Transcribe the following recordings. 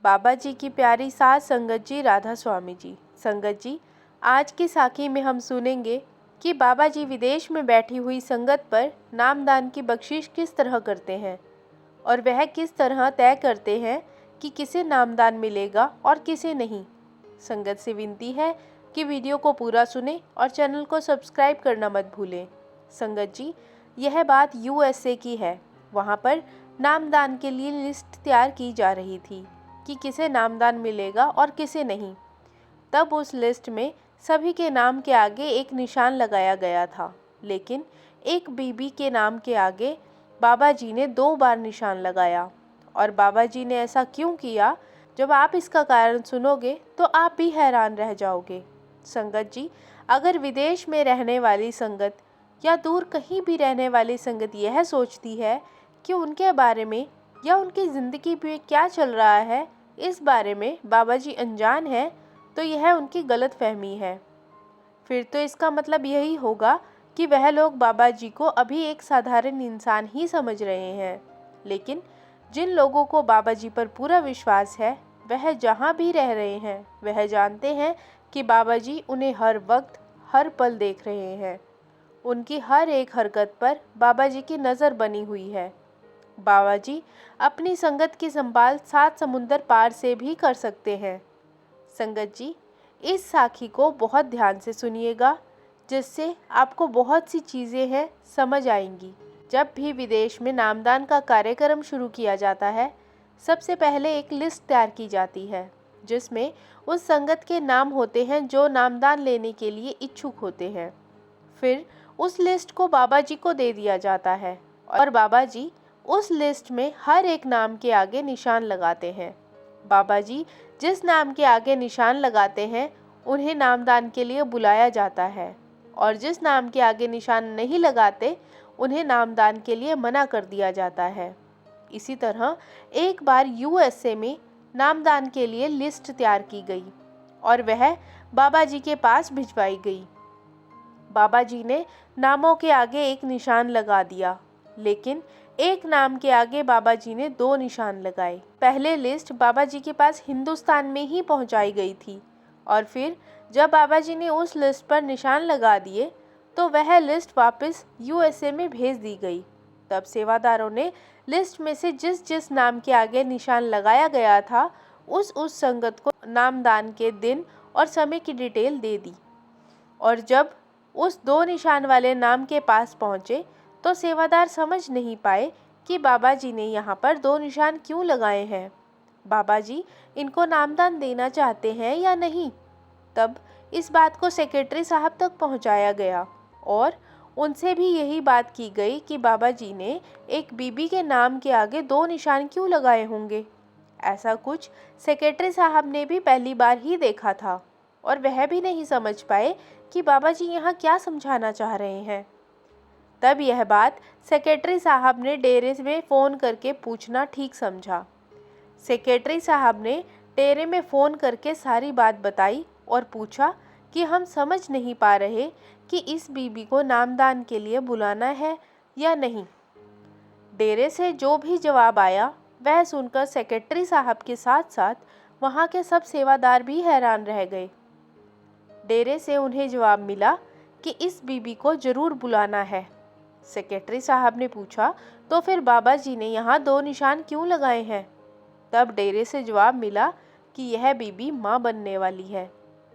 बाबा जी की प्यारी सास संगत जी राधा स्वामी जी। संगत जी, आज की साखी में हम सुनेंगे कि बाबा जी विदेश में बैठी हुई संगत पर नामदान की बख्शिश किस तरह करते हैं और वह किस तरह तय करते हैं कि किसे नामदान मिलेगा और किसे नहीं। संगत से विनती है कि वीडियो को पूरा सुने और चैनल को सब्सक्राइब करना मत भूलें। संगत जी, यह बात यूएसए की है। वहाँ पर नामदान के लिए लिस्ट तैयार की जा रही थी कि किसे नामदान मिलेगा और किसे नहीं। तब उस लिस्ट में सभी के नाम के आगे एक निशान लगाया गया था, लेकिन एक बीबी के नाम के आगे बाबा जी ने 2 बार निशान लगाया। और बाबा जी ने ऐसा क्यों किया, जब आप इसका कारण सुनोगे तो आप भी हैरान रह जाओगे। संगत जी, अगर विदेश में रहने वाली संगत या दूर कहीं भी रहने वाली संगत यह सोचती है कि उनके बारे में या उनकी ज़िंदगी में क्या चल रहा है, इस बारे में बाबा जी अनजान हैं, तो यह उनकी गलत फहमी है। फिर तो इसका मतलब यही होगा कि वह लोग बाबा जी को अभी एक साधारण इंसान ही समझ रहे हैं। लेकिन जिन लोगों को बाबा जी पर पूरा विश्वास है, वह जहाँ भी रह रहे हैं वह जानते हैं कि बाबा जी उन्हें हर वक्त हर पल देख रहे हैं। उनकी हर एक हरकत पर बाबा जी की नज़र बनी हुई है। बाबा जी अपनी संगत की संभाल 7 समुंदर पार से भी कर सकते हैं। संगत जी, इस साखी को बहुत ध्यान से सुनिएगा, जिससे आपको बहुत सी चीज़ें हैं समझ आएंगी। जब भी विदेश में नामदान का कार्यक्रम शुरू किया जाता है, सबसे पहले एक लिस्ट तैयार की जाती है, जिसमें उस संगत के नाम होते हैं जो नामदान लेने के लिए इच्छुक होते हैं। फिर उस लिस्ट को बाबा जी को दे दिया जाता है और बाबा जी उस लिस्ट में हर एक नाम के आगे निशान लगाते हैं। बाबा जी जिस नाम के आगे निशान लगाते हैं उन्हें नामदान के लिए बुलाया जाता है, और जिस नाम के आगे निशान नहीं लगाते उन्हें नामदान के लिए मना कर दिया जाता है। इसी तरह एक बार यूएसए में नामदान के लिए लिस्ट तैयार की गई और वह बाबा जी के पास भिजवाई गई। बाबा जी ने नामों के आगे एक निशान लगा दिया, लेकिन एक नाम के आगे बाबा जी ने 2 निशान लगाए। पहले लिस्ट बाबा जी के पास हिंदुस्तान में ही पहुंचाई गई थी, और फिर जब बाबा जी ने उस लिस्ट पर निशान लगा दिए तो वह लिस्ट वापस यूएसए में भेज दी गई। तब सेवादारों ने लिस्ट में से जिस जिस नाम के आगे निशान लगाया गया था उस संगत को नामदान के दिन और समय की डिटेल दे दी। और जब उस 2 निशान वाले नाम के पास पहुँचे तो सेवादार समझ नहीं पाए कि बाबा जी ने यहाँ पर 2 निशान क्यों लगाए हैं। बाबा जी इनको नामदान देना चाहते हैं या नहीं। तब इस बात को सेक्रेटरी साहब तक पहुँचाया गया और उनसे भी यही बात की गई कि बाबा जी ने एक बीबी के नाम के आगे 2 निशान क्यों लगाए होंगे। ऐसा कुछ सेक्रेटरी साहब ने भी पहली बार ही देखा था और वह भी नहीं समझ पाए कि बाबा जी यहाँ क्या समझाना चाह रहे हैं। तब यह बात सेक्रेटरी साहब ने डेरे में फ़ोन करके पूछना ठीक समझा। सेक्रेटरी साहब ने डेरे में फ़ोन करके सारी बात बताई और पूछा कि हम समझ नहीं पा रहे कि इस बीबी को नामदान के लिए बुलाना है या नहीं। डेरे से जो भी जवाब आया वह सुनकर सेक्रेटरी साहब के साथ साथ वहाँ के सब सेवादार भी हैरान रह गए। डेरे से उन्हें जवाब मिला कि इस बीबी को ज़रूर बुलाना है। सेक्रेटरी साहब ने पूछा, तो फिर बाबा जी ने यहाँ 2 निशान क्यों लगाए हैं। तब डेरे से जवाब मिला कि यह बीबी माँ बनने वाली है,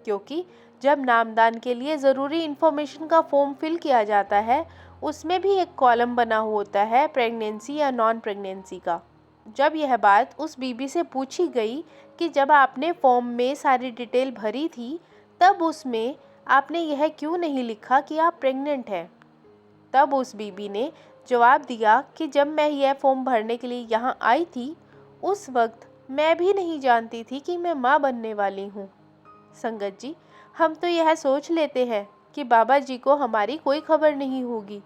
क्योंकि जब नामदान के लिए ज़रूरी इन्फॉर्मेशन का फॉर्म फिल किया जाता है उसमें भी एक कॉलम बना होता है प्रेगनेंसी या नॉन प्रेगनेंसी का। जब यह बात उस बीबी से पूछी गई कि जब आपने फॉर्म में सारी डिटेल भरी थी तब उसमें आपने यह क्यों नहीं लिखा कि आप प्रेग्नेंट हैं। तब उस बीबी ने जवाब दिया कि जब मैं यह फॉर्म भरने के लिए यहाँ आई थी उस वक्त मैं भी नहीं जानती थी कि मैं माँ बनने वाली हूँ। संगत जी, हम तो यह सोच लेते हैं कि बाबा जी को हमारी कोई खबर नहीं होगी,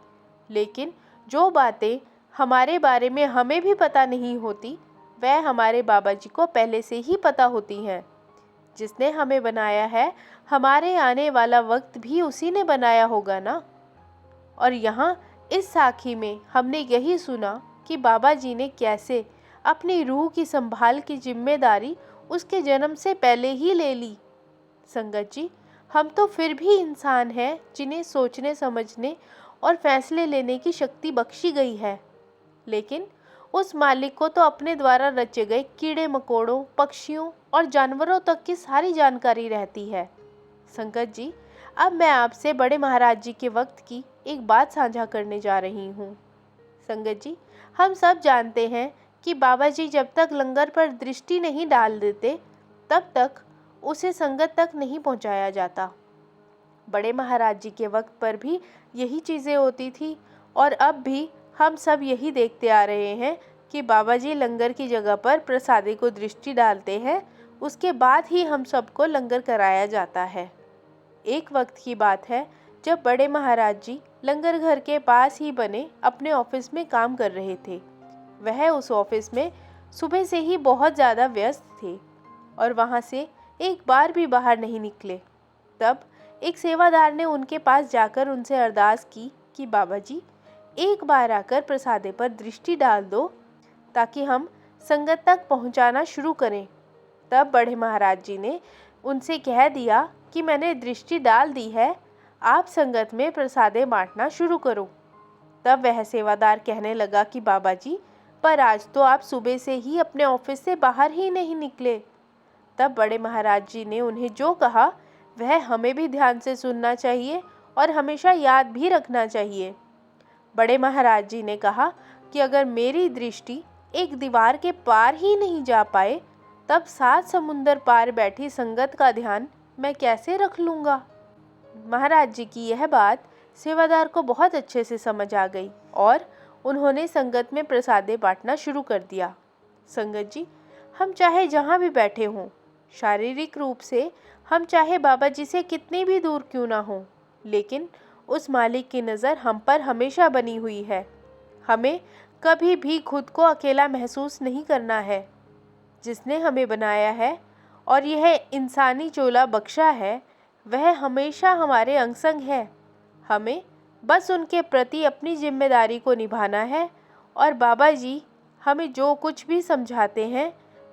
लेकिन जो बातें हमारे बारे में हमें भी पता नहीं होती वह हमारे बाबा जी को पहले से ही पता होती हैं। जिसने हमें बनाया है, हमारे आने वाला वक्त भी उसी ने बनाया होगा ना। और यहाँ इस साखी में हमने यही सुना कि बाबा जी ने कैसे अपनी रूह की संभाल की जिम्मेदारी उसके जन्म से पहले ही ले ली। संगत जी, हम तो फिर भी इंसान हैं जिन्हें सोचने समझने और फैसले लेने की शक्ति बख्शी गई है, लेकिन उस मालिक को तो अपने द्वारा रचे गए कीड़े मकोड़ों, पक्षियों और जानवरों तक की सारी जानकारी रहती है। संगत जी, अब मैं आपसे बड़े महाराज जी के वक्त की एक बात साझा करने जा रही हूँ। संगत जी, हम सब जानते हैं कि बाबा जी जब तक लंगर पर दृष्टि नहीं डाल देते तब तक उसे संगत तक नहीं पहुँचाया जाता। बड़े महाराज जी के वक्त पर भी यही चीज़ें होती थी और अब भी हम सब यही देखते आ रहे हैं कि बाबा जी लंगर की जगह पर प्रसादी को दृष्टि डालते हैं, उसके बाद ही हम सबको लंगर कराया जाता है। एक वक्त की बात है जब बड़े महाराज जी लंगर घर के पास ही बने अपने ऑफिस में काम कर रहे थे। वह उस ऑफिस में सुबह से ही बहुत ज़्यादा व्यस्त थे और वहाँ से एक बार भी बाहर नहीं निकले। तब एक सेवादार ने उनके पास जाकर उनसे अरदास की कि बाबा जी, एक बार आकर प्रसादे पर दृष्टि डाल दो ताकि हम संगत तक पहुंचाना शुरू करें। तब बड़े महाराज जी ने उनसे कह दिया कि मैंने दृष्टि डाल दी है, आप संगत में प्रसादे बांटना शुरू करो। तब वह सेवादार कहने लगा कि बाबा जी, पर आज तो आप सुबह से ही अपने ऑफिस से बाहर ही नहीं निकले। तब बड़े महाराज जी ने उन्हें जो कहा वह हमें भी ध्यान से सुनना चाहिए और हमेशा याद भी रखना चाहिए। बड़े महाराज जी ने कहा कि अगर मेरी दृष्टि एक दीवार के पार ही नहीं जा पाए तब 7 समुंदर पार बैठी संगत का ध्यान मैं कैसे रख लूँगा। महाराज जी की यह बात सेवादार को बहुत अच्छे से समझ आ गई और उन्होंने संगत में प्रसादे बांटना शुरू कर दिया। संगत जी, हम चाहे जहाँ भी बैठे हों, शारीरिक रूप से हम चाहे बाबा जी से कितनी भी दूर क्यों ना हों, लेकिन उस मालिक की नज़र हम पर हमेशा बनी हुई है। हमें कभी भी खुद को अकेला महसूस नहीं करना है। जिसने हमें बनाया है और यह इंसानी चोला बख्शा है, वह हमेशा हमारे अंग संग है। हमें बस उनके प्रति अपनी जिम्मेदारी को निभाना है और बाबा जी हमें जो कुछ भी समझाते हैं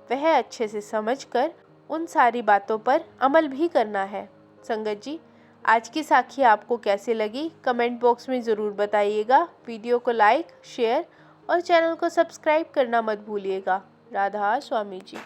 वह अच्छे से समझकर उन सारी बातों पर अमल भी करना है। संगत जी, आज की साखी आपको कैसे लगी कमेंट बॉक्स में ज़रूर बताइएगा। वीडियो को लाइक, शेयर और चैनल को सब्सक्राइब करना मत भूलिएगा। राधा स्वामी जी।